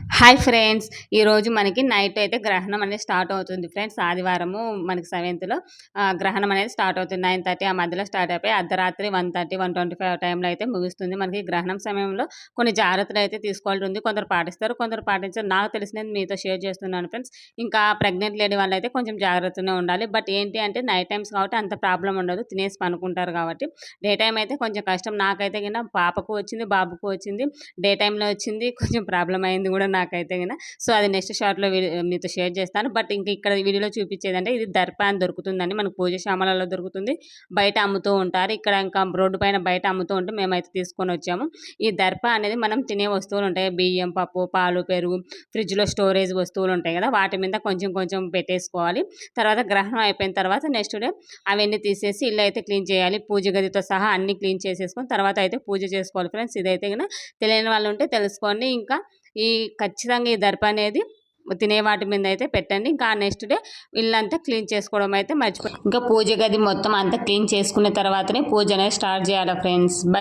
Hi friends. ఈరోజు మనకి night అయితే గ్రహణం అనేది స్టార్ట్ అవుతుంది ఫ్రెండ్స్. ఆదివారము మనకి 7థ్‌లో గ్రహణం అనేది స్టార్ట్ అవుతుంది. 9:30 ఆ మధ్యలో స్టార్ట్ అయిపోయి అర్ధరాత్రి 1:30, 1:25 ఆ టైంలో అయితే ముగుస్తుంది. మనకి గ్రహణం సమయంలో కొన్ని జాగ్రత్తలు అయితే తీసుకోవాల్సి ఉంది. కొందరు పాటిస్తారు, కొందరు పాటించరు. నాకు తెలిసినది మీతో షేర్ చేస్తున్నాను ఫ్రెండ్స్. ఇంకా ప్రెగ్నెంట్ లేడీ వాళ్ళైతే కొంచెం జాగ్రత్తగానే ఉండాలి. బట్ ఏంటి అంటే నైట్ టైమ్స్ కాబట్టి అంత ప్రాబ్లమ్ ఉండదు. తినేసి పనుకుంటారు కాబట్టి. డే టైమ్ అయితే కొంచెం కష్టం. నాకైతే గిన పాపకు వచ్చింది, బాబుకు వచ్చింది. డే టైమ్‌లో వచ్చింది. కొంచెం ప్రాబ్లమ్ అయింది గూడా నాకైతే గిన. సో, అది నెక్స్ట్ షార్ట్‌లో మీతో షేర్ చేస్తాను. బట్ ఇంక ఇక్కడ వీడియోలో చూపించేదంటే ఇది దర్ప అని దొరుకుతుందండి. మనకు పూజ సామాన్లలో దొరుకుతుంది. బయట అమ్ముతూ ఉంటారు. ఇక్కడ ఇంకా రోడ్డు పైన బయట అమ్ముతూ ఉంటే మేమైతే తీసుకొనొచ్చాము. ఈ దర్ప అనేది మనం తినే వస్తువులుంటాయి. బియ్యం, పప్పు, పాలు, పెరుగు, ఫ్రిడ్జ్‌లో స్టోరేజ్ వస్తువులుంటాయి గదా! వాటి మీద కొంచెం కొంచెం పెట్టేసుకోవాలి. తర్వాత గ్రహణం అయిపోయిన తర్వాత నెక్స్ట్ డే అవన్నీ తీసేసి ఇల్లయితే క్లీన్ చేయాలి. పూజ గదితో సహా అన్నీ క్లీన్ చేసేసుకొని తర్వాత అయితే పూజ చేసుకోవాలి ఫ్రెండ్స్. ఇదైతే గిన తెలియని వాళ్ళుంటే తెలుసుకోండి. ఇంకా ఖచ్చితంగా ఈ దర్ప అనేది తినే వాటి మీద అయితే పెట్టండి. ఇంకా నెక్స్ట్ డే ఇల్లంతా క్లీన్ చేసుకోవడం అయితే ఇంకా పూజ గది మొత్తం అంతా క్లీన్ చేసుకున్న తర్వాతనే పూజ అనేది స్టార్ట్ చేయాలి ఫ్రెండ్స్.